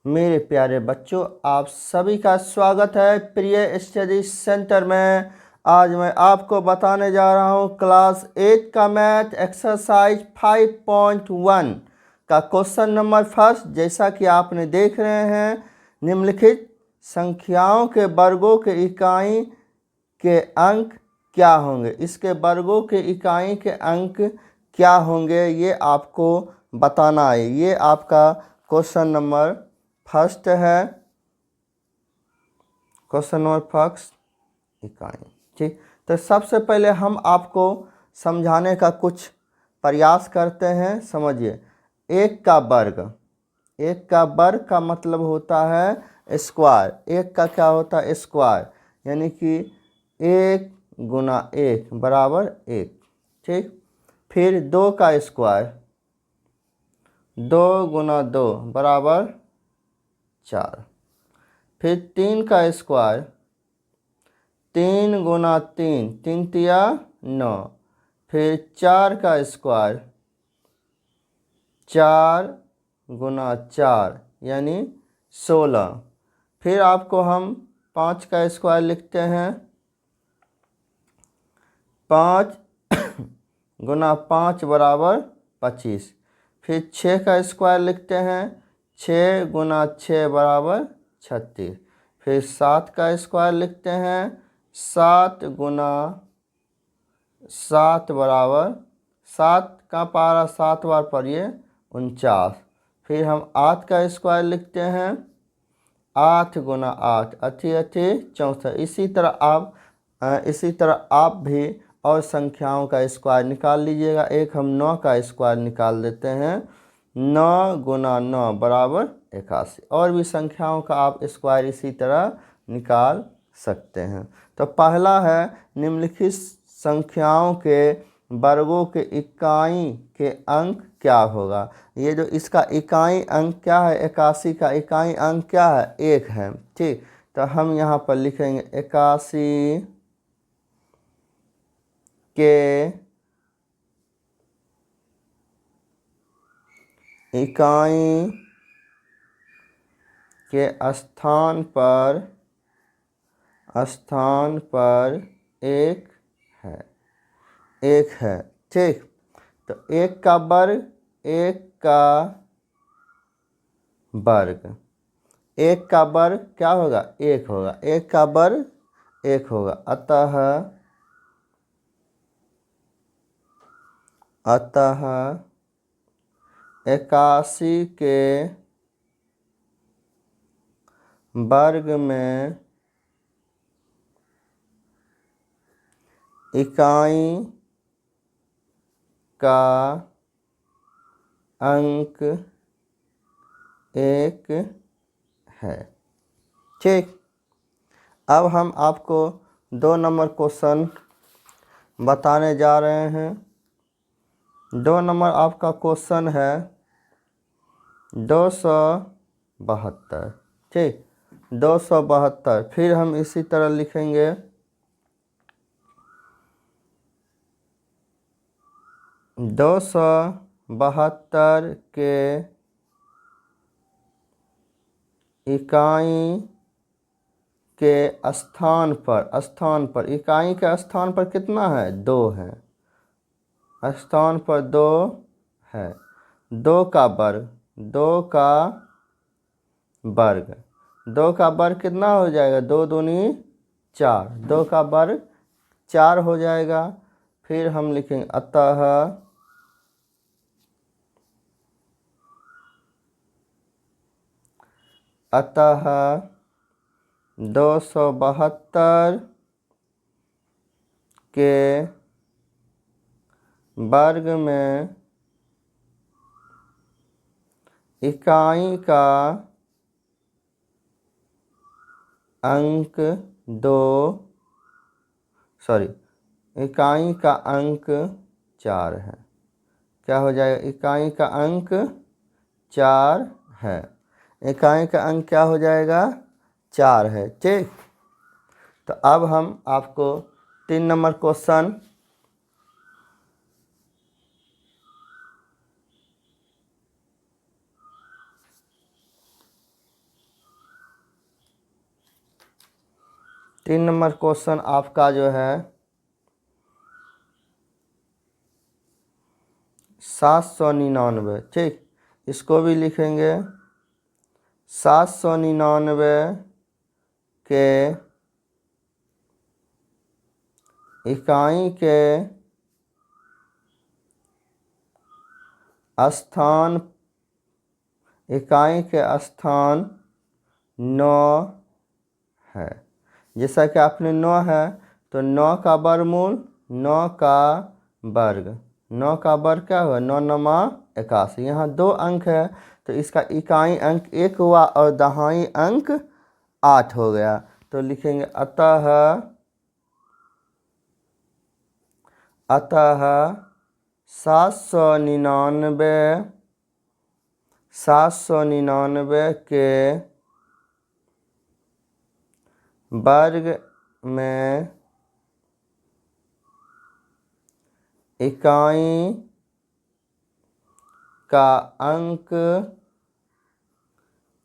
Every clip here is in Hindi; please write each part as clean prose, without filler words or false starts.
मेरे प्यारे बच्चों, आप सभी का स्वागत है प्रिय स्टडी सेंटर में। आज मैं आपको बताने जा रहा हूँ क्लास 8 का मैथ एक्सरसाइज 5.1 का क्वेश्चन नंबर फर्स्ट। जैसा कि आपने देख रहे हैं, निम्नलिखित संख्याओं के वर्गों के इकाई के अंक क्या होंगे। इसके वर्गों के इकाई के अंक क्या होंगे ये आपको बताना है। ये आपका क्वेश्चन नंबर फर्स्ट है। क्वेश्चन नंबर फर्स्ट इकाई। ठीक, तो सबसे पहले हम आपको समझाने का कुछ प्रयास करते हैं। समझिए, एक का वर्ग। एक का वर्ग का मतलब होता है स्क्वायर। एक का क्या होता है? स्क्वायर, यानी कि 1 × 1 बराबर 1। ठीक, फिर 2 का स्क्वायर, 2 × 2 बराबर 4। फिर 3 का स्क्वायर, 3 × 3, 3 तिया 9। फिर 4 का स्क्वायर, 4 × 4 यानी 16। फिर आपको हम 5 का स्क्वायर लिखते हैं, 5 × 5 बराबर 25। फिर 6 का स्क्वायर लिखते हैं, 6 × 6 बराबर 36। फिर 7 का स्क्वायर लिखते हैं, 7 × 7 बराबर 7 का पारा 7 बार पढ़िए 49। फिर हम 8 का स्क्वायर लिखते हैं, 8 × 8 अठी अठी 64। इसी तरह आप भी और संख्याओं का स्क्वायर निकाल लीजिएगा। एक हम 9 का स्क्वायर निकाल देते हैं, 9 × 9 बराबर 81। और भी संख्याओं का आप स्क्वायर इसी तरह निकाल सकते हैं। तो पहला है, निम्नलिखित संख्याओं के वर्गों के इकाई के अंक क्या होगा। ये जो इसका इकाई अंक क्या है, 81 का इकाई अंक क्या है? 1 है। ठीक, तो हम यहाँ पर लिखेंगे 81 के इकाई के स्थान पर 1 है। 1 है। ठीक, तो 1 का वर्ग, 1 का वर्ग, 1 का वर्ग क्या होगा? 1 होगा। 1 का वर्ग 1 होगा। अतः 81 के वर्ग में इकाई का अंक 1 है। ठीक, अब हम आपको 2 नंबर क्वेश्चन बताने जा रहे हैं। 2 नंबर आपका क्वेश्चन है 272। ठीक, 272। फिर हम इसी तरह लिखेंगे 272 के इकाई के स्थान पर इकाई के स्थान पर कितना है? 2 है। स्थान पर 2 है। 2 का वर्ग, 2 का वर्ग, 2 का वर्ग कितना हो जाएगा? 2 दूनी 4, 2 का वर्ग 4 हो जाएगा। फिर हम लिखेंगे अतः 272 के वर्ग में इकाई का अंक 4 है। क्या हो जाएगा? इकाई का अंक 4 है। इकाई का अंक क्या हो जाएगा? 4 है। ठीक, तो अब हम आपको 3 नंबर क्वेश्चन 3 नंबर क्वेश्चन आपका जो है 799, ठीक। इसको भी लिखेंगे 799 के इकाई के स्थान 9 है। जैसा कि आपने 9 है तो 9 का वर्गमूल 9 का वर्ग, 9 का वर्ग क्या हुआ 9 नमा 81। यहाँ 2 अंक है तो इसका इकाई अंक 1 हुआ और दहाई अंक 8 हो गया। तो लिखेंगे अतः 799 के वर्ग में इकाई का अंक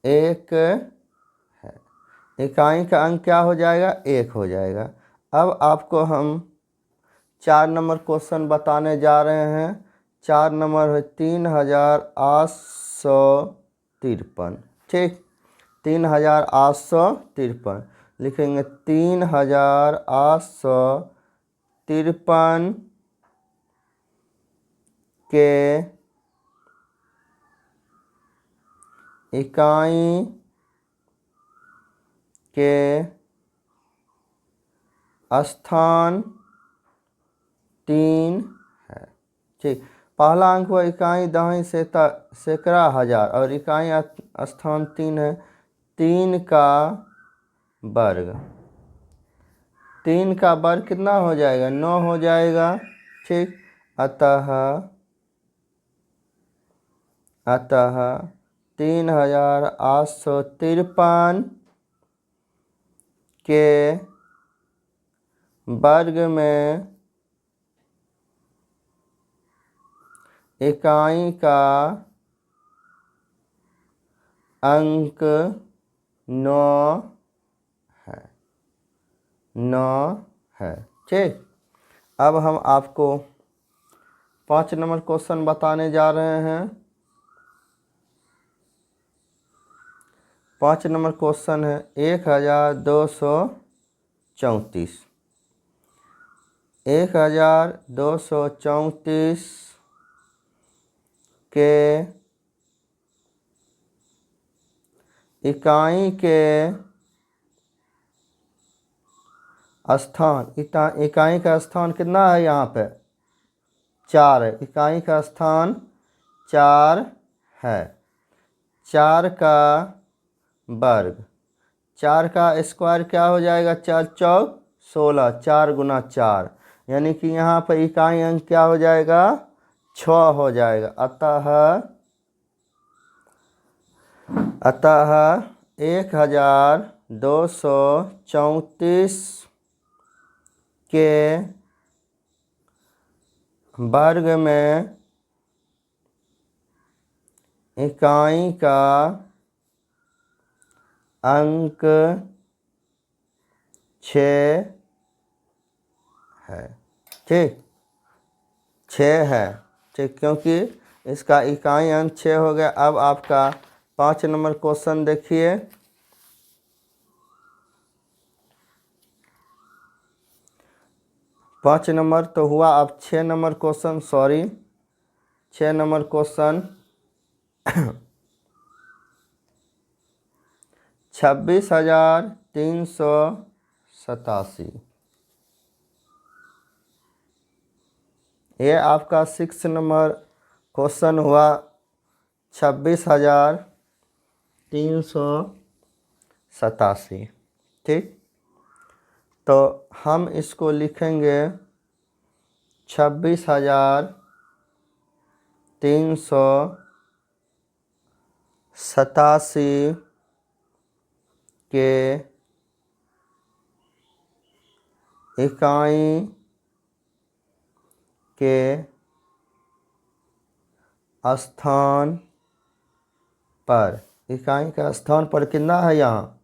1 है। इकाई का अंक क्या हो जाएगा 1 हो जाएगा। अब आपको हम 4 नंबर क्वेश्चन बताने जा रहे हैं। 4 नंबर है 3853, ठीक। 3853 लिखेंगे 3853 के इकाई के स्थान 3 है, ठीक। पहला अंक हुआ इकाई दहाई सैकड़ा हजार और इकाई स्थान 3 है। 3 का वर्ग, 3 का वर्ग कितना हो जाएगा 9 हो जाएगा, ठीक। अतः 3853 के वर्ग में इकाई का अंक 9 है, 9 है, ठीक। अब हम आपको 5 नंबर क्वेश्चन बताने जा रहे हैं। 5 नंबर क्वेश्चन है 1234। 1234 के इकाई के स्थान, इकाई का स्थान कितना है यहाँ पे 4 है। इकाई का स्थान 4 है। 4 का वर्ग, 4 का स्क्वायर क्या हो जाएगा 4 चौक 16, 4 गुना 4 यानी कि यहाँ पर इकाई अंक क्या हो जाएगा 6 हो जाएगा। अतः 1234 के वर्ग में इकाई का अंक 6 है, ठीक। 6 है, ठीक, क्योंकि इसका इकाई अंक 6 हो गया। अब आपका 5 नंबर क्वेश्चन देखिए। 5 नंबर तो हुआ। अब 6 नंबर क्वेश्चन, 6 नंबर क्वेश्चन 26,387। ये आपका 6 नंबर क्वेश्चन हुआ 26,387, ठीक। तो हम इसको लिखेंगे 26,387 के इकाई के स्थान पर, इकाई का स्थान पर कितना है यहाँ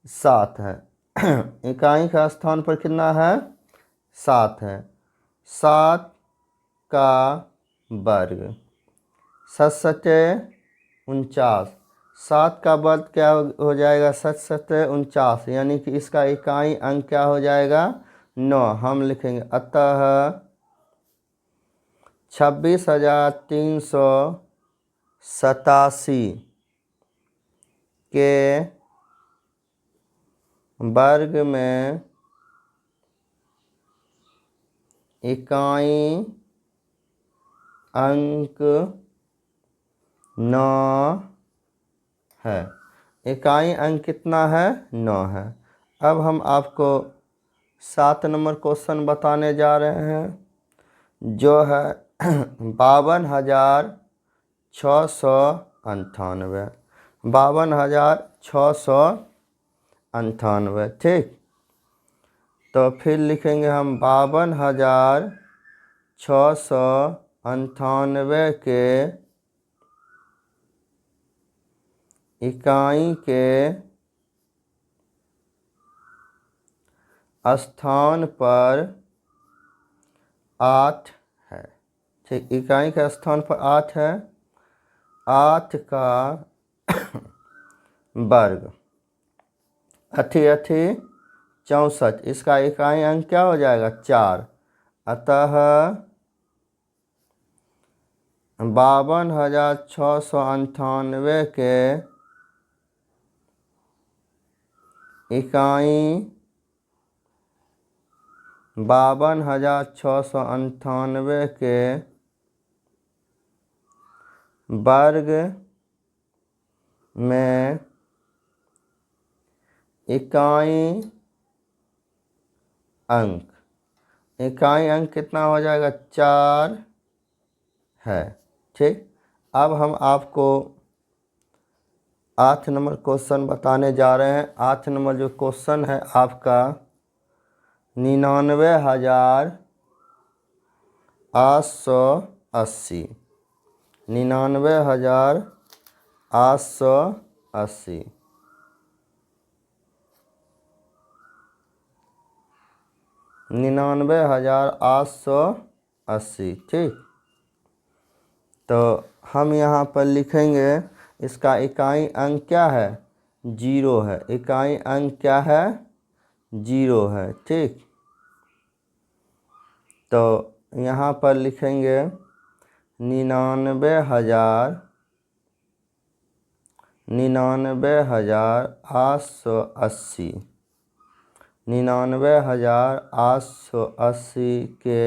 7 है। इकाई का स्थान पर कितना है? 7 है। 7 का वर्ग 7×7 = 49। 7 का वर्ग क्या हो जाएगा? 7×7 = 49, यानी कि इसका इकाई अंक क्या हो जाएगा? 9। हम लिखेंगे अतः 26,387 के वर्ग में इकाई अंक 9 है। इकाई अंक कितना है? 9 है। अब हम आपको 7 नंबर क्वेश्चन बताने जा रहे हैं, जो है 52,698। 52,698, ठीक। तो फिर लिखेंगे हम 52,698 के इकाई के स्थान पर 8 है, ठीक। इकाई के स्थान पर 8 है। 8 का वर्ग 8×8 = 64। इसका इकाई अंक क्या हो जाएगा? 4। अतः 52,698 के इकाई 52,698 के वर्ग में इकाई अंक कितना हो जाएगा? 4 है, ठीक। अब हम आपको 8 नंबर क्वेश्चन बताने जा रहे हैं। 8 नंबर जो क्वेश्चन है आपका 99,880। 99,880। 99,880, ठीक। तो हम यहाँ पर लिखेंगे, इसका इकाई अंक क्या है? 0 है। इकाई अंक क्या है? 0 है, ठीक। तो यहाँ पर लिखेंगे 99,880। 99,880 के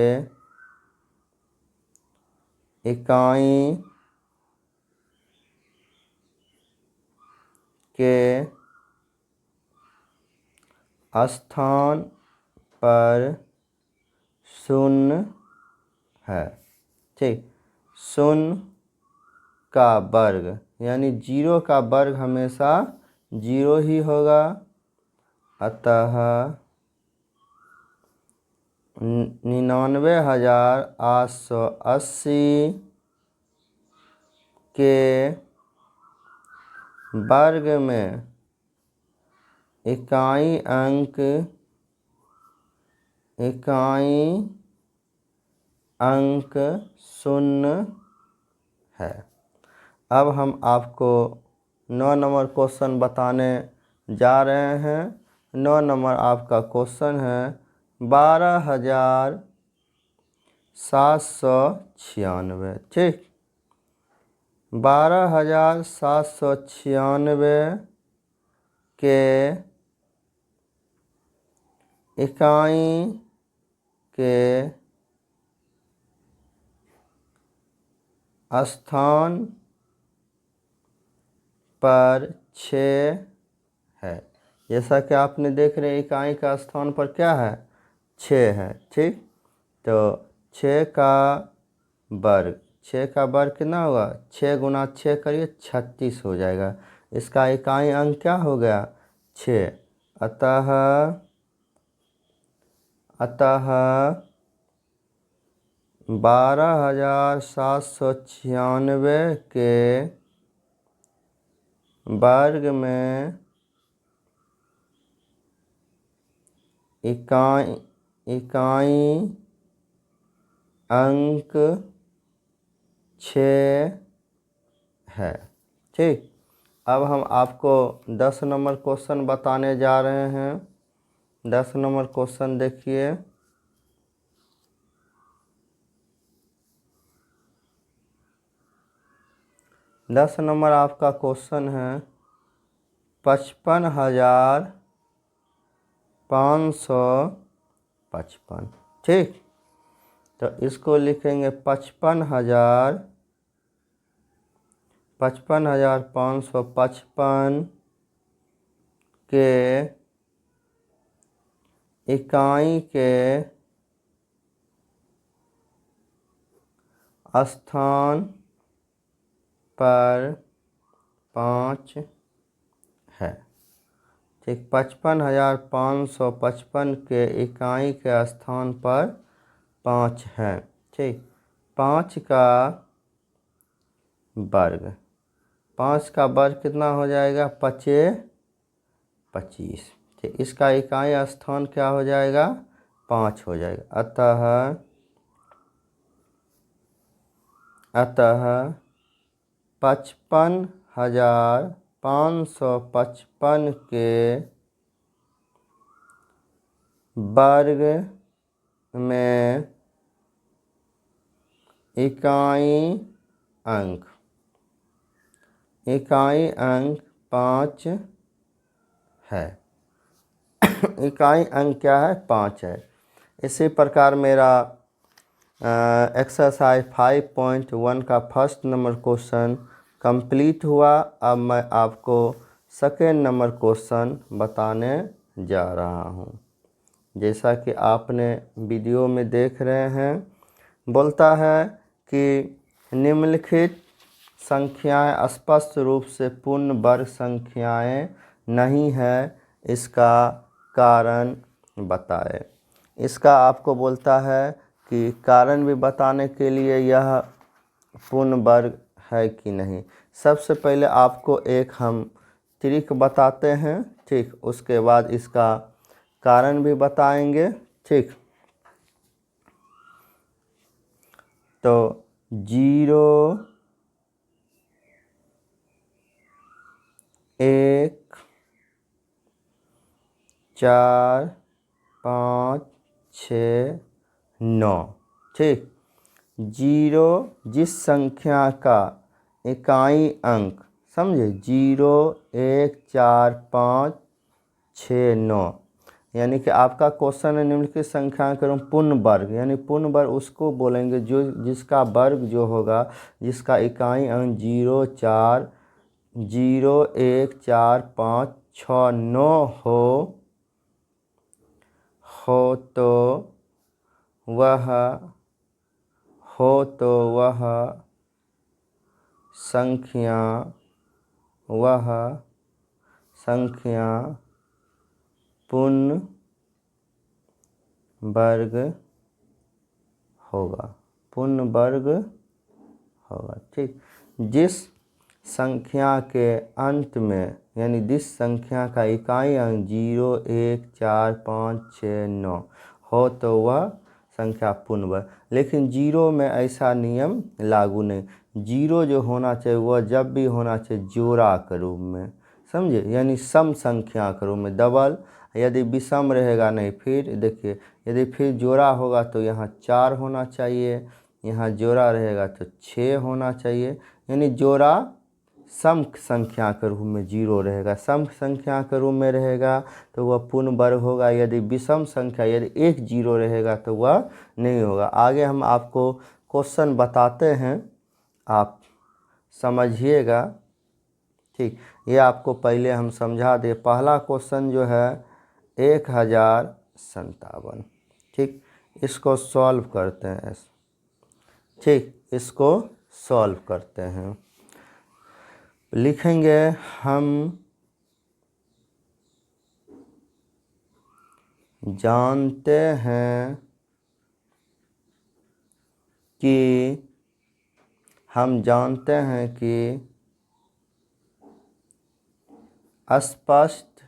इकाई के स्थान पर 0 है, ठीक। 0 का वर्ग यानी 0 का वर्ग हमेशा 0 ही होगा। अतः 99,880 के वर्ग में इकाई अंक 0 है। अब हम आपको 9 नंबर क्वेश्चन बताने जा रहे हैं। 9 नंबर आपका क्वेश्चन है 12,796, ठीक। 12,796 के इकाई के स्थान पर 6 है। जैसा कि आपने देख रहे इकाई का स्थान पर क्या है? 6 है, ठीक। तो 6 का वर्ग कितना होगा? 6×6 करिए 36 हो जाएगा। इसका इकाई अंक क्या हो गया? 6। अतः 12,796 के वर्ग में इकाई अंक 6 है। ठीक, अब हम आपको 10 नंबर क्वेश्चन बताने जा रहे हैं। 10 नंबर क्वेश्चन देखिए। दस नंबर आपका क्वेश्चन है 55,555। ठीक, तो इसको लिखेंगे 55,555 के इकाई के स्थान पर 5 है। ठीक, 55,555 के इकाई के स्थान पर 5 है। ठीक, 5 का वर्ग, 5 का वर्ग कितना हो जाएगा? 5 25। ठीक, इसका इकाई स्थान क्या हो जाएगा? 5 हो जाएगा। अतः 55,555 के वर्ग में इकाई अंक 5 है। इकाई अंक क्या है? 5 है। इसी प्रकार मेरा एक्सरसाइज 5.1 का फर्स्ट नंबर क्वेश्चन कंप्लीट हुआ। अब मैं आपको सेकेंड नंबर क्वेश्चन बताने जा रहा हूँ। जैसा कि आपने वीडियो में देख रहे हैं, बोलता है कि निम्नलिखित संख्याएं स्पष्ट रूप से पूर्ण वर्ग संख्याएं नहीं है, इसका कारण बताएं। इसका आपको बोलता है कि कारण भी बताने के लिए यह पूर्ण वर्ग है कि नहीं। सबसे पहले आपको एक हम ट्रिक बताते हैं। ठीक, उसके बाद इसका कारण भी बताएंगे। ठीक, तो 0 1 4 5 6 9। ठीक, 0 जिस संख्या का इकाई अंक, समझे, 0 1 4 5 6 9, यानी कि आपका क्वेश्चन है निम्नलिखित संख्या के पूर्ण वर्ग, यानी पूर्ण वर्ग उसको बोलेंगे जो जिसका वर्ग जो होगा, जिसका इकाई अंक 0 4 0 1 4 5 6 9 हो तो वह संख्या पूर्ण वर्ग होगा। ठीक, जिस संख्या के अंत में, यानी जिस संख्या का इकाई अंक 0 1 4 5 6 9 हो तो वह संख्या पूर्ण वर्ग। लेकिन 0 में ऐसा नियम लागू नहीं। 0 जो होना चाहिए वह जब भी होना चाहिए जोड़ा के रूप में, समझे, यानी सम संख्या के रूप में, डबल। यदि विषम रहेगा नहीं, फिर देखिए, यदि फिर जोड़ा होगा तो यहाँ 4 होना चाहिए, यहाँ जोड़ा रहेगा तो 6 होना चाहिए, यानी जोड़ा सम संख्या के रूप में 0 रहेगा। सम संख्या के रूप में रहेगा तो वह पूर्ण वर्ग होगा। यदि विषम संख्या, यदि एक 0 रहेगा तो वह नहीं होगा। आगे हम आपको क्वेश्चन बताते हैं, आप समझिएगा। ठीक, ये आपको पहले हम समझा दे। पहला क्वेश्चन जो है 1057। ठीक, इसको सॉल्व करते हैं। ठीक, इसको सॉल्व करते हैं। लिखेंगे हम जानते हैं कि स्पष्ट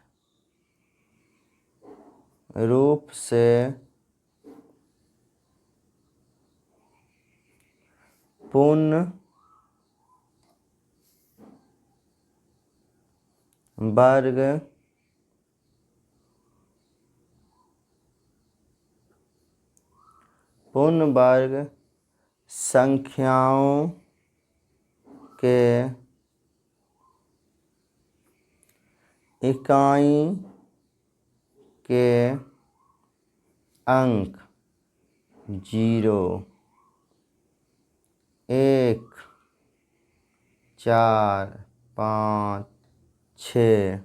रूप से पूर्ण वर्ग संख्याओं के इकाई के अंक 0, 1, 4, 5, 6,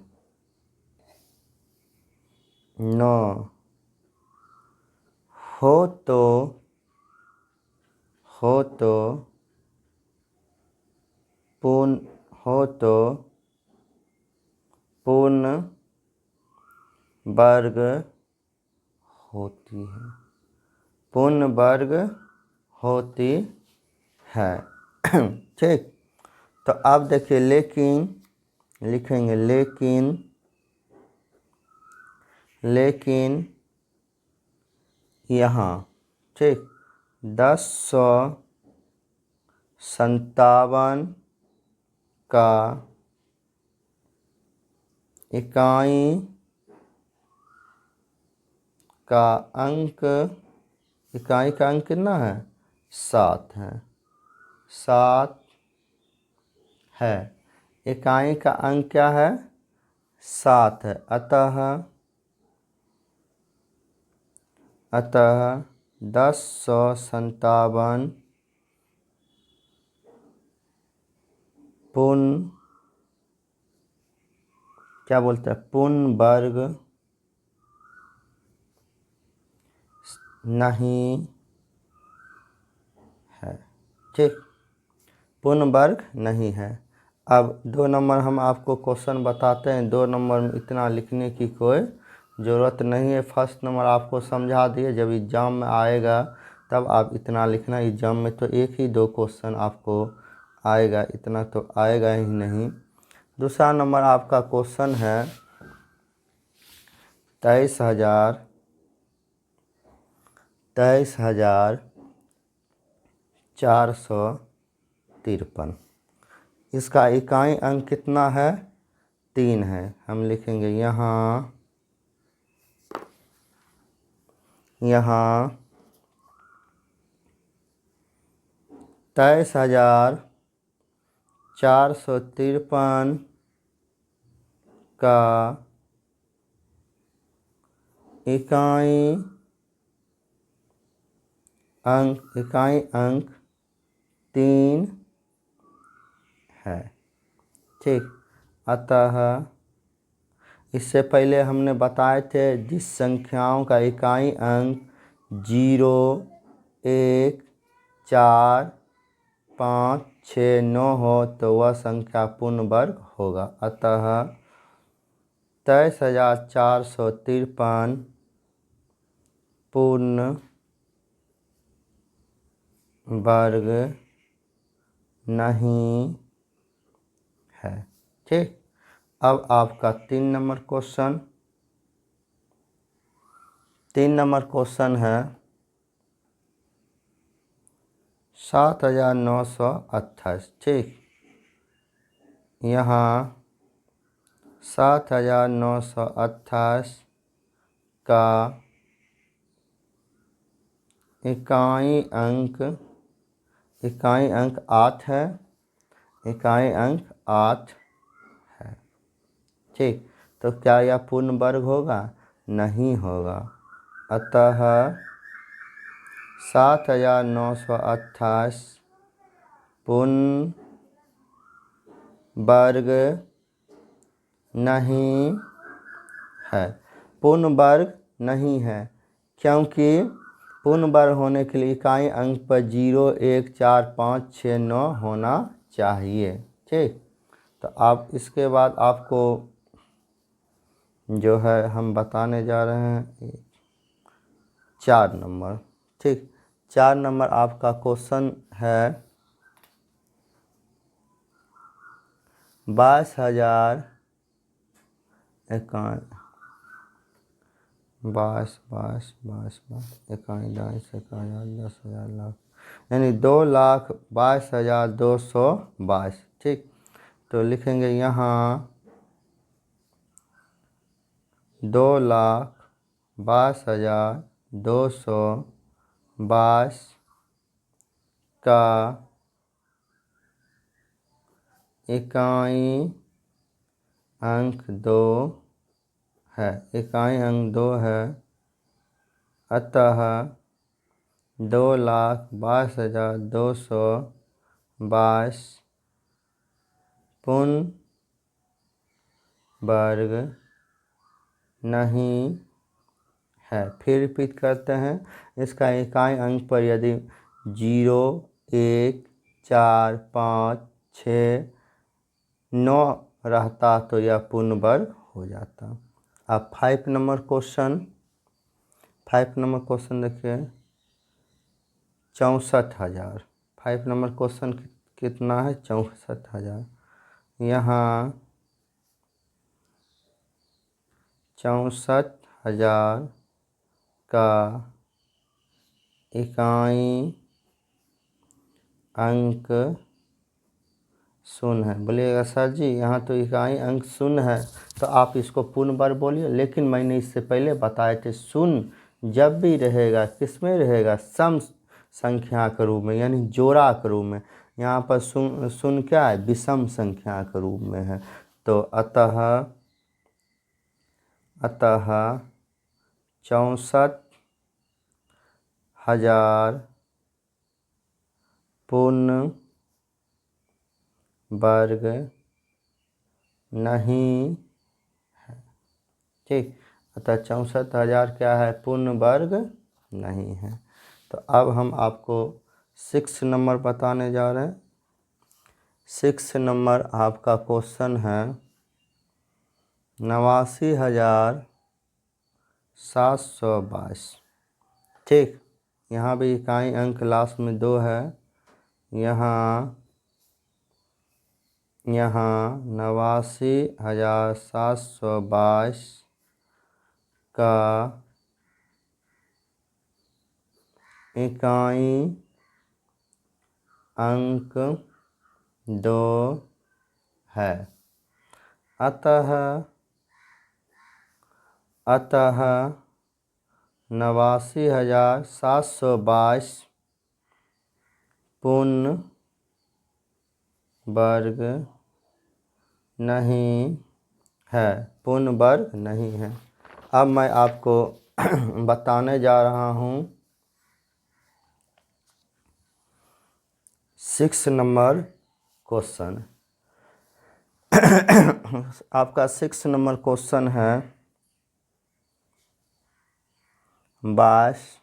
9 हो तो पूर्ण वर्ग होती है, पूर्ण वर्ग होती है। ठीक, तो अब देखिए लेकिन लिखेंगे, लेकिन यहाँ ठीक 1057 का इकाई का अंक कितना है? 7 है, 7 है। इकाई का अंक क्या है? 7 है। अतः 1057 पूर्ण क्या बोलते हैं? पूर्ण वर्ग नहीं है। ठीक, पूर्ण वर्ग नहीं है। अब 2 नंबर हम आपको क्वेश्चन बताते हैं। 2 नंबर में इतना लिखने की कोई ज़रूरत नहीं है। फर्स्ट नंबर आपको समझा दिए, जब एग्ज़ाम में आएगा तब आप इतना लिखना। एग्ज़ाम में तो 1 ही 2 क्वेश्चन आपको आएगा, इतना तो आएगा ही नहीं। दूसरा नंबर आपका क्वेश्चन है 23,453। इसका इकाई अंक कितना है? 3 है। हम लिखेंगे यहाँ 23,453 का इकाई अंक 3 है। ठीक, अतः इससे पहले हमने बताए थे जिस संख्याओं का इकाई अंक 0, 1, 4, 5, 6, 9 हो तो वह संख्या पूर्ण वर्ग होगा। अतः 23,453 पूर्ण वर्ग नहीं है। ठीक, अब आपका 3 नंबर क्वेश्चन है 7,928। ठीक, यहाँ 7,928 का इकाई अंक 8 है। इकाई अंक 8 है। ठीक, तो क्या यह पूर्ण वर्ग होगा? नहीं होगा। अतः 7,928 पूर्ण वर्ग नहीं है। पूर्ण वर्ग नहीं है क्योंकि पूर्ण वर्ग होने के लिए इकाई अंक पर 0, 1, 4, 5, 6, 9 होना चाहिए। ठीक, तो आप इसके बाद आपको जो है हम बताने जा रहे हैं 4 नंबर। ठीक, 4 नंबर आपका क्वेश्चन है 22,051 22 22 22 22 इकाई दाई से 10,000 लाख, यानी 2,22,222। ठीक, तो लिखेंगे यहाँ 2,22,222 का इकाई अंक 2 है, इकाई अंक 2 है, अतः 2,22,222 पूर्ण वर्ग नहीं है। फिर रिपीट करते हैं, इसका इकाई अंक पर यदि 0, 1, 4, 5, 6, 9 रहता तो यह पूर्ण वर्ग हो जाता। अब 5 नंबर क्वेश्चन, 5 नंबर क्वेश्चन देखिए 64,000। 5 नंबर क्वेश्चन कितना है? 64,000। यहाँ 64,000 का इकाई अंक शून्य है। बोलिएगा सर जी यहाँ तो इकाई अंक शून्य है, तो आप इसको पूर्ण वर्ग बोलिए। लेकिन मैंने इससे पहले बताए थे शून्य जब भी रहेगा किस में रहेगा? सम संख्या के रूप में, यानी जोड़ा के रूप में। यहाँ पर शून्य क्या है? विषम संख्या के रूप में है। तो अतः 64,000 पूर्ण वर्ग नहीं है। ठीक, अतः 64,000 क्या है? पूर्ण वर्ग नहीं है। तो अब हम आपको 6 नंबर बताने जा रहे हैं। 6 नंबर आपका क्वेश्चन है 89,722। ठीक, यहाँ भी इकाई अंक लास्ट में 2 है। यहाँ 89,722 का इकाई अंक 2 है, अतः 89,722 पूर्ण वर्ग नहीं है, पूर्ण वर्ग नहीं है। अब मैं आपको बताने जा रहा हूँ 6 नंबर क्वेश्चन। आपका 6 नंबर क्वेश्चन है 22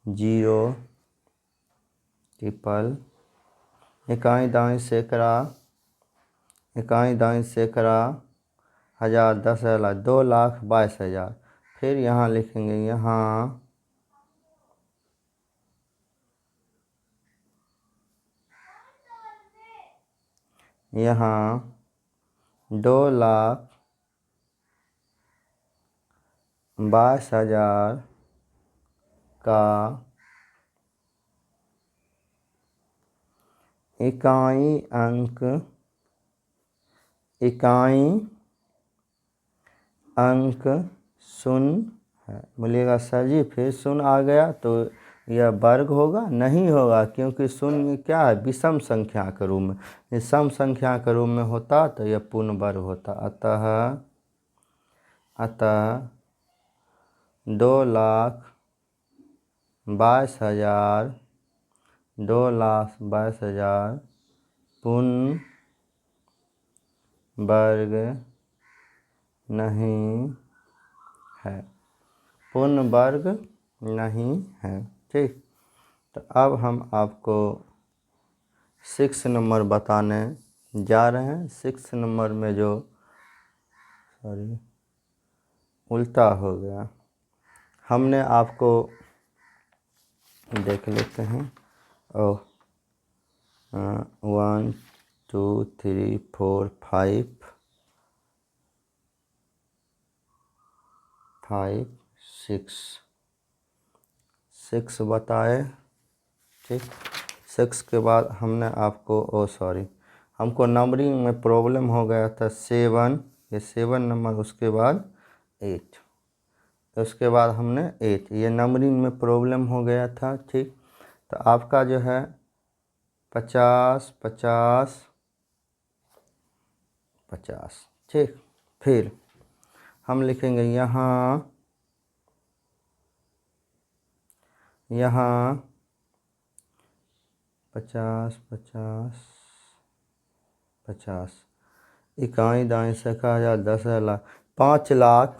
0 ट्रिपल इकाई दाई सैकड़ा, इकाई दाई सैकड़ा, 1000, 10,000, 2,22,000। फिर यहाँ लिखेंगे यहाँ 2,22,000 का इकाई अंक शून्य है। बोलिएगा सर जी फिर शून्य आ गया तो यह वर्ग होगा? नहीं होगा, क्योंकि शून्य क्या है? विषम संख्या के रूप में। यदि सम संख्या के रूप में होता तो यह पूर्ण वर्ग होता। अतः 2,22,000 2,22,000 पूर्ण वर्ग नहीं है, पूर्ण वर्ग नहीं है। ठीक, तो अब हम आपको 6 नंबर बताने जा रहे हैं। 6 नंबर में जो उल्टा हो गया, हमने आपको देख लेते हैं। 1 2 3 4 5 5 6 6 बताए। ठीक, 6 के बाद हमने आपको हमको नंबरिंग में प्रॉब्लम हो गया था 7, ये 7 नंबर, उसके बाद 8, उसके बाद हमने 8, ये नंबरिंग में प्रॉब्लम हो गया था। ठीक, तो आपका जो है 50 50 50। ठीक, फिर हम लिखेंगे यहाँ 50 50 50, इकाई दाएं से का 1000 10,000 लाख 5,00,000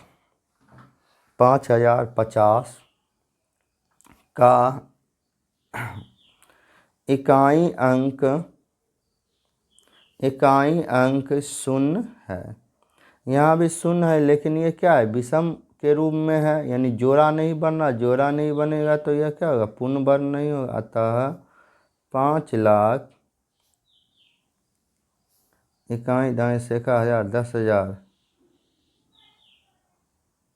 5,050 का इकाई अंक शून्य है। यहाँ भी शून्य है, लेकिन ये क्या है, विषम के रूप में है, यानी जोड़ा नहीं बनना, जोड़ा नहीं बनेगा तो यह क्या होगा, पूर्ण वर्ण नहीं होगा। अतः 5,00,000 इकाई दाएं से का 1000 10,000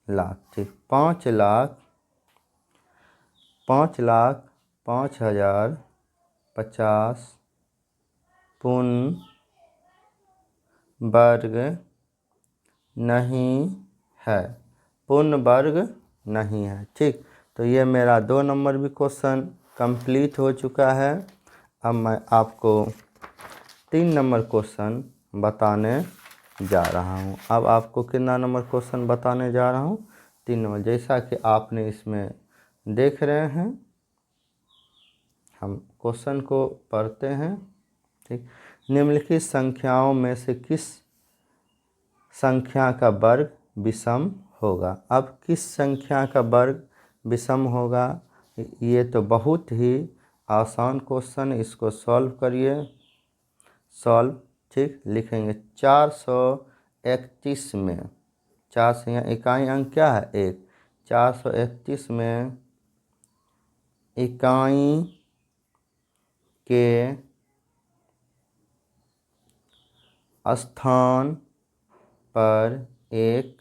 लाख। ठीक, 5,00,000 5,50 पूर्ण वर्ग नहीं है, पूर्ण वर्ग नहीं है। ठीक, तो ये मेरा 2 नंबर भी क्वेश्चन कंप्लीट हो चुका है। अब मैं आपको 3 नंबर क्वेश्चन बताने जा रहा हूँ। अब आपको कितना नंबर क्वेश्चन बताने जा रहा हूँ, 3 नंबर। जैसा कि आपने इसमें देख रहे हैं, हम क्वेश्चन को पढ़ते हैं। ठीक, निम्नलिखित संख्याओं में से किस संख्या का वर्ग विषम होगा। अब किस संख्या का वर्ग विषम होगा, ये तो बहुत ही आसान क्वेश्चन, इसको सॉल्व करिए। सॉल्व, ठीक, लिखेंगे 431 में 4 से यहाँ इकाई अंक क्या है 1, 431 में इकाई के स्थान पर 1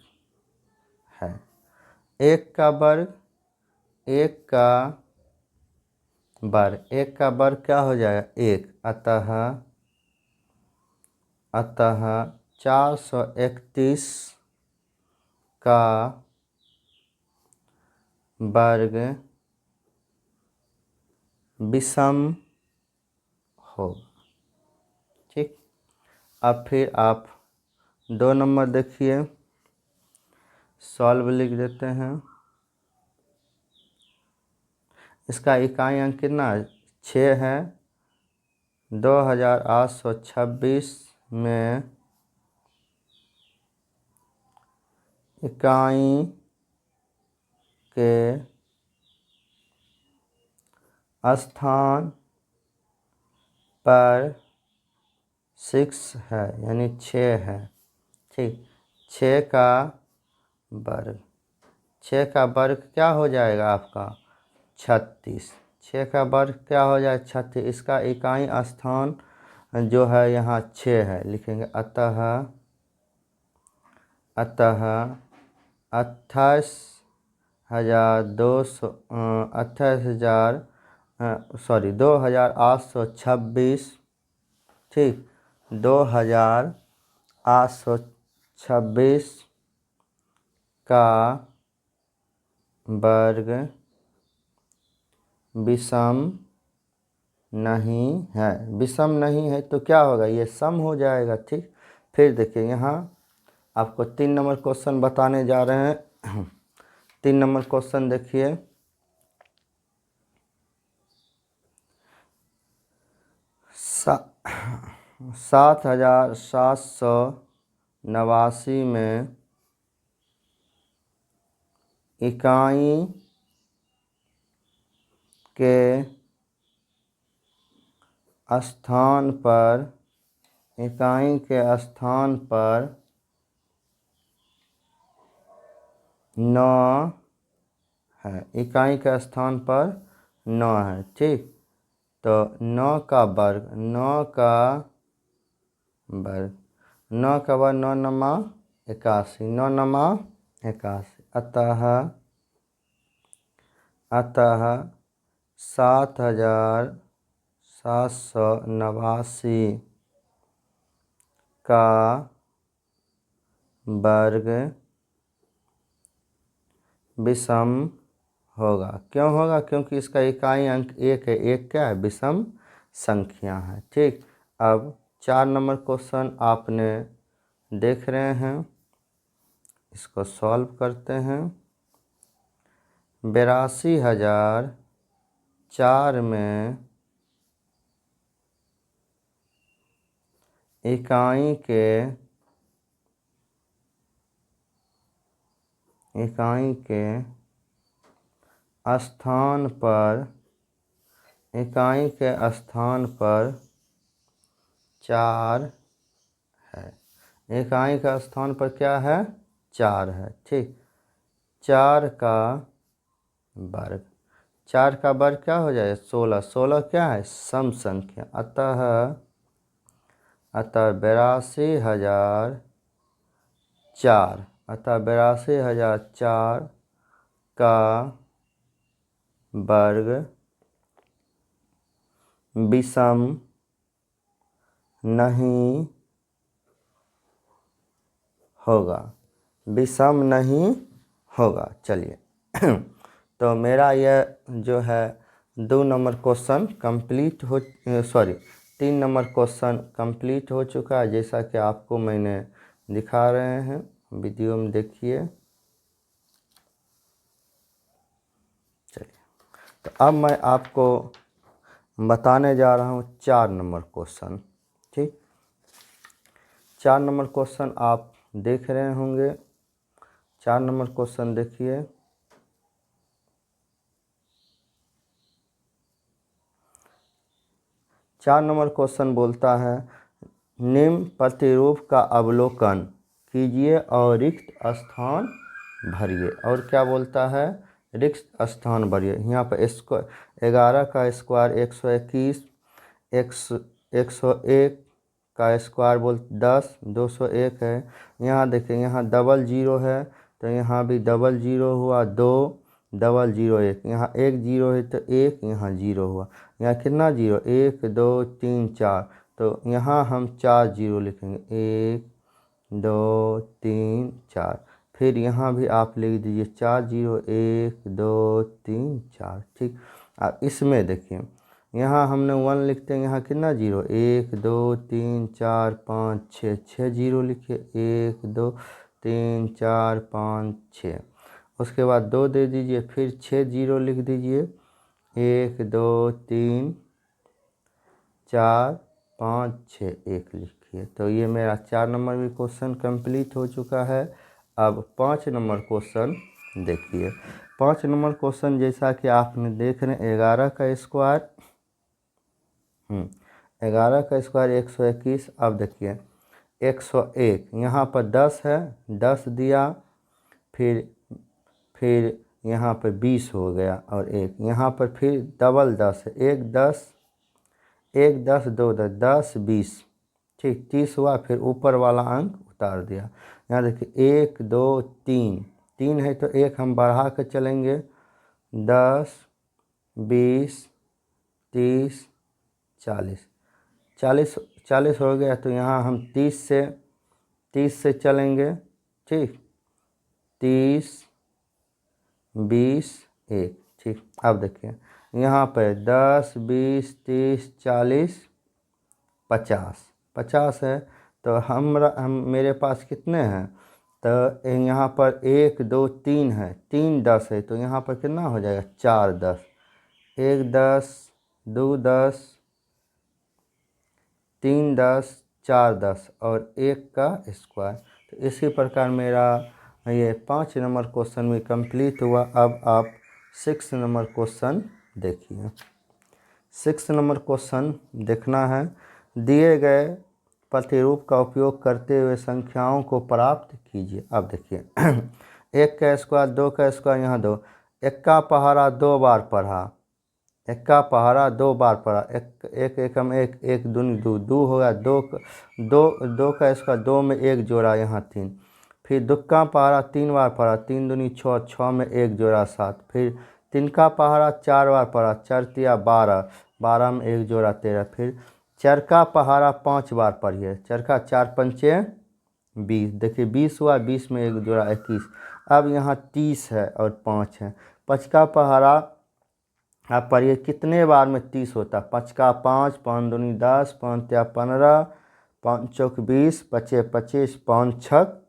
है। 1 का वर्ग, 1 का वर्ग क्या हो जाएगा 1, अतः 431 का वर्ग विषम हो। ठीक, अब फिर आप 2 नंबर देखिए, सॉल्व लिख देते हैं। इसका इकाई अंक कितना है 6 है। 2826 में इकाई के स्थान पर 6 है, यानी 6 है। ठीक, 6 का वर्ग, 6 का वर्ग क्या हो जाएगा आपका 36। 6 का वर्ग क्या हो जाए 36। इसका इकाई स्थान जो है यहाँ 6 है, लिखेंगे अतः 2826। ठीक, 2826 का वर्ग विषम नहीं है। विषम नहीं है तो क्या होगा, ये सम हो जाएगा। ठीक, फिर देखिए यहाँ आपको 3 नंबर क्वेश्चन बताने जा रहे हैं। 3 नंबर क्वेश्चन देखिए, 7,789 में इकाई के स्थान पर 9 है। इकाई के स्थान पर 9 है। ठीक, तो 9 का वर्ग, 9 का वर्ग 9 9 नमा 81, 9 नमा 81, अतः 7,789 का वर्ग विषम होगा। क्यों होगा? क्योंकि इसका इकाई अंक 1 है। 1 क्या है? विषम संख्या है। ठीक, अब 4 नंबर क्वेश्चन आपने देख रहे हैं, इसको सॉल्व करते हैं। 82,004 में इकाई के स्थान पर 4 है। इकाई का स्थान पर क्या है? 4 है। ठीक, 4 का वर्ग, 4 का वर्ग क्या हो जाएगा? 16। 16 क्या है? सम संख्या। अतः 82,004 का वर्ग विषम नहीं होगा। विषम नहीं होगा। चलिए तो मेरा यह जो है 2 नंबर क्वेश्चन कंप्लीट हो 3 नंबर क्वेश्चन कंप्लीट हो चुका है, जैसा कि आपको मैंने दिखा रहे हैं, वीडियो में देखिए। चलिए, तो अब मैं आपको बताने जा रहा हूँ 4 नंबर क्वेश्चन। ठीक, 4 नंबर क्वेश्चन आप देख रहे होंगे। 4 नंबर क्वेश्चन देखिए। चार नंबर क्वेश्चन बोलता है निम्न प्रतिरूप का अवलोकन कीजिए और रिक्त स्थान भरिए। और क्या बोलता है? रिक्त स्थान भरिए। यहाँ पर 11 का स्क्वायर 121, 101 का स्क्वायर 10, 201 है। यहाँ देखिए, यहाँ डबल जीरो है तो यहाँ भी डबल जीरो हुआ, 2 डबल जीरो 1, यहाँ 1 जीरो है तो 1, यहाँ जीरो हुआ। यहाँ कितना जीरो? 1 2 3 4, तो यहाँ हम 4 जीरो लिखेंगे, 1 2 3 4। फिर यहाँ भी आप लिख दीजिए 4 जीरो, 1 2 3 4। ठीक, अब इसमें देखिए, यहाँ हमने 1 लिखते हैं, यहाँ कितना जीरो? 1 2 3 4 5 6, 6 जीरो लिखिए, 1 2 3 4 5 6। उसके बाद 2 दे दीजिए, फिर 6 जीरो लिख दीजिए, 1 2 3 4 5 6, 1 लिखिए। तो ये मेरा 4 नंबर भी क्वेश्चन कंप्लीट हो चुका है। अब 5 नंबर क्वेश्चन देखिए। 5 नंबर क्वेश्चन जैसा कि आपने देख रहे हैं, 11 का स्क्वायर 11 का स्क्वायर 121। अब देखिए 101, यहाँ पर 10 है, 10 दिया, फिर यहाँ पर 20 हो गया, और 1 यहाँ पर फिर डबल 10 है, 1 10 1 10 2 10 10 20। ठीक, 30 हुआ, फिर ऊपर वाला अंक उतार दिया। यहाँ देखिए 1 2 3, 3 है तो 1 हम बढ़ा कर चलेंगे, 10 20 30 40, 40 हो गया, तो यहाँ हम 30 से चलेंगे। ठीक, 30 20 1। ठीक, अब देखिए यहाँ पर 10 20 30 40 50 है, तो मेरे पास कितने हैं? तो यहाँ पर 1 2 3 है, 3 10 है, तो यहाँ पर कितना हो जाएगा? 4 10, 1 10 2 10 3 10 4 10 और 1 का स्क्वायर। तो इसी प्रकार मेरा ये 5 नंबर क्वेश्चन भी कंप्लीट हुआ। अब आप 6 नंबर क्वेश्चन देखिए। 6 नंबर क्वेश्चन देखना है, दिए गए प्रतिरूप का उपयोग करते हुए संख्याओं को प्राप्त कीजिए। अब देखिए 1 का स्क्वायर, 2 का स्क्वायर, यहाँ 2, 1 का पहाड़ा 2 बार पढ़ा, 1 का पहाड़ा 2 बार पढ़ा, 1 एकम 1, 1 दूनी 2, 2 हो गया, 2 का स्क्वायर 2 में 1 जोड़ा, यहाँ 3, फिर दुक्का पहाड़ा 3 बार पड़ा, 3 दूनी 6, 6 में 1 जोड़ा 7। फिर तिनका पहाड़ा 4 बार पड़ा, 4 तिया 12, 12 में 1 जोड़ा 13। फिर चरका पहाड़ा 5 बार पढ़िए, चरका 4 पंचे 20, देखिए 20 हुआ, 20 में 1 जोड़ा 21। अब यहाँ 30 है और 5 है। पचका पहाड़ा आप पढ़िए कितने बार में 30 होता, पचका 5, 5 दूनी 10, 5 तिया 15, 5 चौक 20, 5 25, 5 छक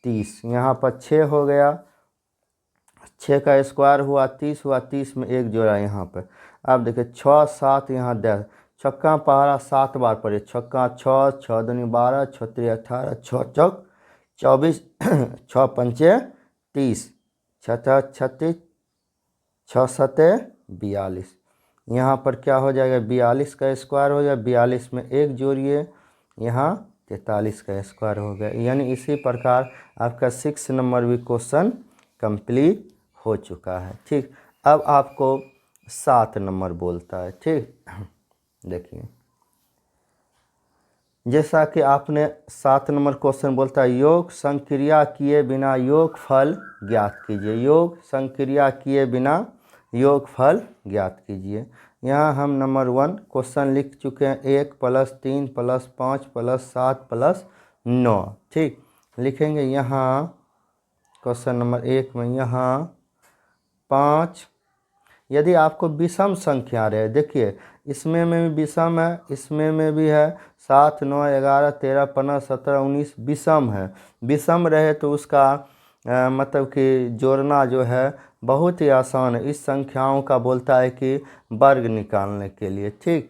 30। यहाँ पर 6 हो गया, 6 का स्क्वायर हुआ 30 हुआ, 30 में 1 जोड़ा यहाँ पर। अब देखिए 6 7 यहाँ 10, छक्का पहाड़ा 7 बार पड़े, छक्का 6, 6 दूनी 12, 6 तिया 18, 6 चौक 24, 6 पंचे 30, 6 36, 6 सते 42। यहाँ पर क्या हो जाएगा, 42 का स्क्वायर हो जाएगा, 42 में 1 जोड़िए, यहाँ 43 का स्क्वायर हो गया। यानी इसी प्रकार आपका 6 नंबर भी क्वेश्चन कंप्लीट हो चुका है। ठीक, अब आपको 7 नंबर बोलता है। ठीक, देखिए जैसा कि आपने 7 नंबर क्वेश्चन बोलता है, योग संक्रिया किए बिना योग फल ज्ञात कीजिए। योग संक्रिया किए बिना योग फल ज्ञात कीजिए। यहाँ हम नंबर 1 क्वेश्चन लिख चुके हैं, 1 + 3 + 5 + 7 + 9। ठीक, लिखेंगे यहाँ क्वेश्चन नंबर 1 में यहाँ 5। यदि आपको विषम संख्या रहे, देखिए इसमें में भी विषम है, इसमें में भी है, 7 9 11 13 15 17 19 विषम है। विषम रहे तो उसका मतलब कि जोड़ना जो है बहुत ही आसान है। इस संख्याओं का बोलता है कि वर्ग निकालने के लिए। ठीक,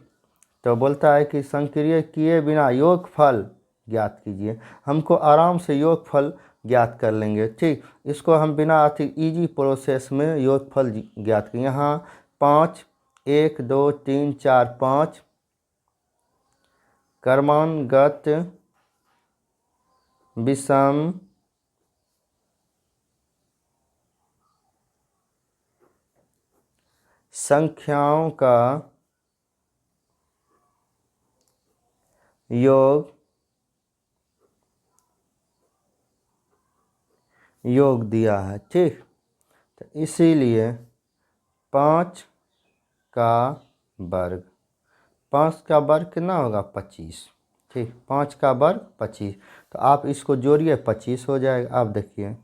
तो बोलता है कि संक्रिय किए बिना योगफल ज्ञात कीजिए। हमको आराम से योगफल ज्ञात कर लेंगे। ठीक, इसको हम बिना अति इजी प्रोसेस में योगफल ज्ञात करें। यहाँ 5 1 2 3 4 5 क्रमानुगत विषम संख्याओं का योग दिया है। ठीक, तो इसीलिए 5 का वर्ग, 5 का वर्ग कितना होगा 25। ठीक, 5 का वर्ग 25, तो आप इसको जोड़िए 25 हो जाएगा। आप देखिए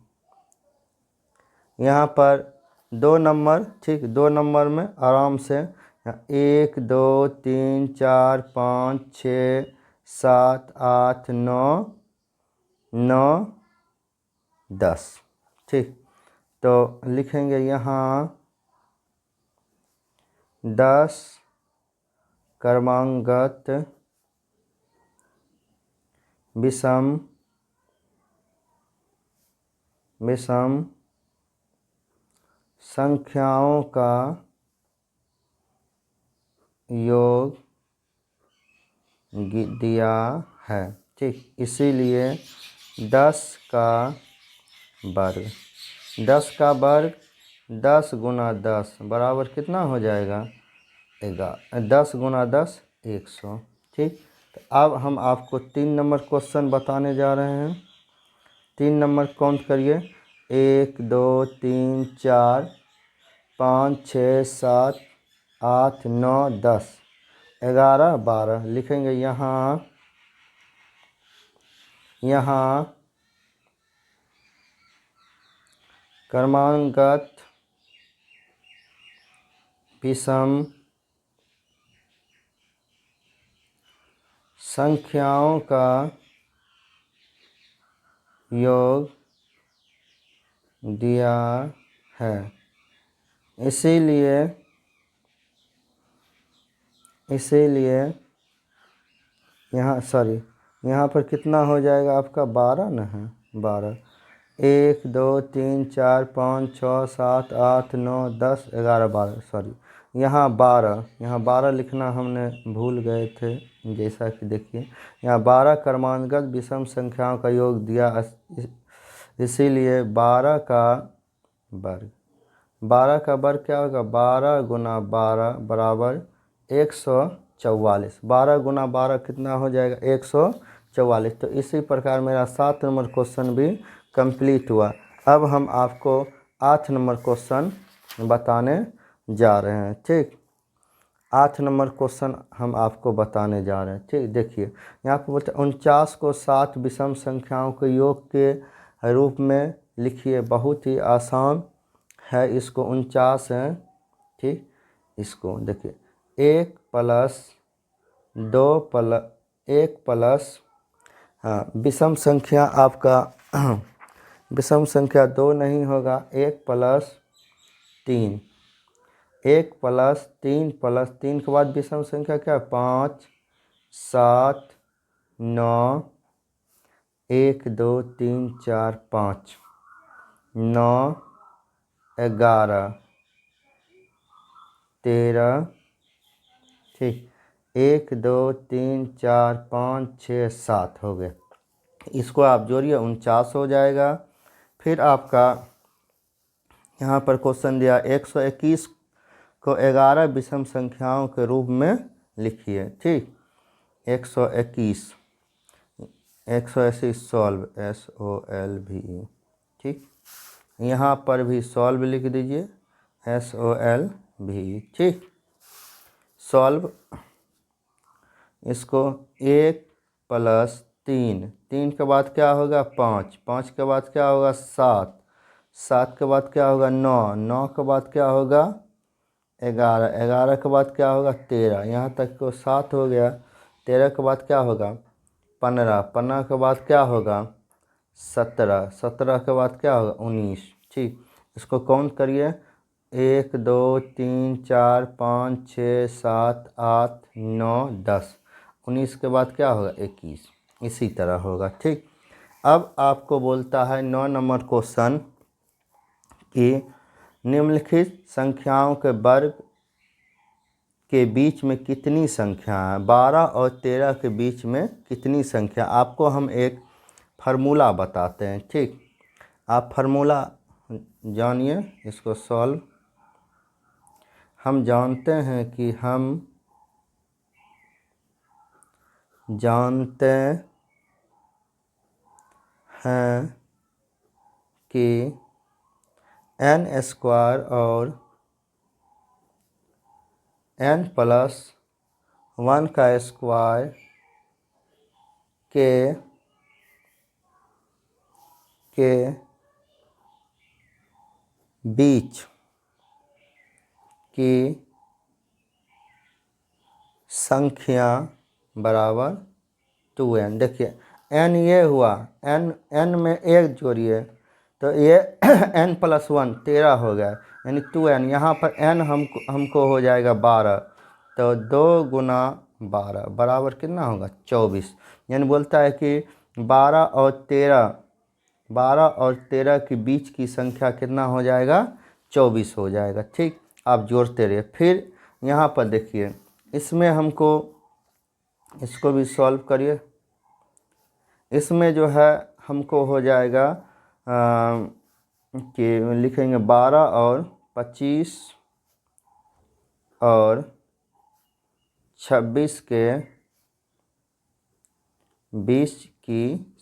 यहाँ पर 2 नंबर, ठीक 2 नंबर में आराम से 1 2 3 4 5 6 7 8 9 9 10। ठीक, तो लिखेंगे यहाँ 10 क्रमानुगत विषम संख्याओं का योग दिया है। ठीक, इसीलिए 10 का वर्ग, 10 का वर्ग 10 × 10 बराबर कितना हो जाएगा 11, 10 × 10 100। ठीक, तो अब हम आपको 3 नंबर क्वेश्चन बताने जा रहे हैं। 3 नंबर काउंट करिए, 1 2 3 4 5 6 7 8 9 10 11 12। लिखेंगे यहाँ क्रमानुगत विषम संख्याओं का योग दिया है। इसीलिए यहाँ पर कितना हो जाएगा आपका 12 न है, 12। 1 2 3 4 5 6 7 8 9 10 11 12, यहाँ 12 लिखना हमने भूल गए थे। जैसा कि देखिए यहाँ 12 क्रमानुगत विषम संख्याओं का योग दिया, इसीलिए 12 का वर्ग, 12 का वर्ग क्या होगा 12 × 12 बराबर 144। 12 × 12 कितना हो जाएगा 144। तो इसी प्रकार मेरा 7 नंबर क्वेश्चन भी कंप्लीट हुआ। अब हम आपको 8 नंबर क्वेश्चन बताने जा रहे हैं। ठीक, 8 नंबर क्वेश्चन हम आपको बताने जा रहे हैं। ठीक, देखिए यहाँ पर बोलते 49 को 7 विषम संख्याओं के योग के रूप में लिखिए। बहुत ही आसान है, इसको 49 है। ठीक, इसको देखिए 1 प्लस हाँ विषम संख्या आपका विषम संख्या 2 नहीं होगा, 1 प्लस 3, 1 प्लस 3 के बाद विषम संख्या क्या है 5 7 9, 1 2 3 4 5, 9 11 13। ठीक, 1 2 3 4 5 6 7 हो गए। इसको आप जोड़िए 49 हो जाएगा। फिर आपका यहाँ पर क्वेश्चन दिया 121 को 11 विषम संख्याओं के रूप में लिखिए। ठीक, 121 सॉल्व SOLVE। ठीक, यहाँ पर भी सॉल्व लिख दीजिए SOLVE। ठीक, सॉल्व इसको 1 प्लस 3, 3 के बाद क्या होगा 5, 5 के बाद क्या होगा 7, 7 के बाद क्या होगा 9, 9 के बाद क्या होगा 11, 11 के बाद क्या होगा 13, यहाँ तक को 7 हो गया। 13 के बाद क्या होगा 15, 15 के बाद क्या होगा 17, 17 के बाद क्या होगा 19। ठीक, इसको काउंट करिए 1 2 3 4 5 6 7 8 9 10, 19 के बाद क्या होगा 21, इसी तरह होगा। ठीक, अब आपको बोलता है 9 नंबर क्वेश्चन कि निम्नलिखित संख्याओं के वर्ग के बीच में कितनी संख्या है। 12 और 13 के बीच में कितनी संख्या, आपको हम एक फार्मूला बताते हैं। ठीक, आप फार्मूला जानिए, इसको सॉल्व हम जानते हैं कि हम जानते हैं कि n स्क्वायर और n प्लस 1 का स्क्वायर के बीच की संख्या बराबर 2n। देखिए n ये हुआ, n में एक जोड़िए तो ये n प्लस 1 13 हो गया, यानी 2n। यहाँ पर n हमको हो जाएगा 12, तो 2 गुना 12 बराबर कितना होगा 24। यानी बोलता है कि 12 और 13 के बीच की संख्या कितना हो जाएगा 24 हो जाएगा। ठीक, आप जोड़ते रहिए। फिर यहाँ पर देखिए इसमें हमको इसको भी सॉल्व करिए। इसमें जो है हमको हो जाएगा कि लिखेंगे 12 और 25 और 26 के बीच की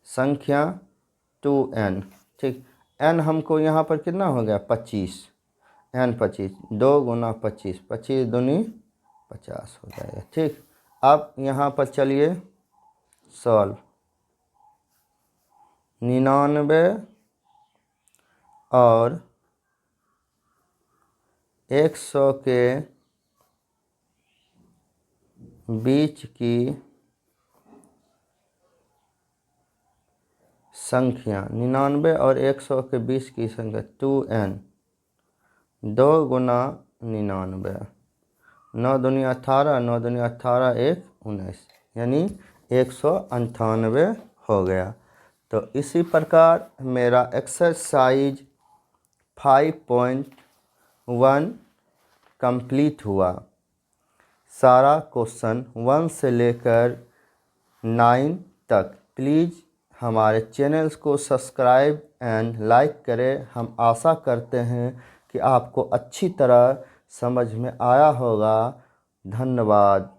संख्या 2n। ठीक, n हमको यहाँ पर कितना हो गया 25, n 25, 2 गुना 25, 25 दूनी 50 हो जाएगा। ठीक, अब यहाँ पर चलिए सॉल्व 99 और 100 के बीच की संख्या, 99 और 100 के बीच की संख्या 2n, 2 गुना 99, 9 दूनी 18, 9 दूनी 18, 1 19, यानी 198 हो गया। तो इसी प्रकार मेरा एक्सरसाइज 5.1 कंप्लीट हुआ। सारा क्वेश्चन 1 से लेकर 9 तक। प्लीज़ हमारे चैनल्स को सब्सक्राइब एंड लाइक करें। हम आशा करते हैं कि आपको अच्छी तरह समझ में आया होगा। धन्यवाद।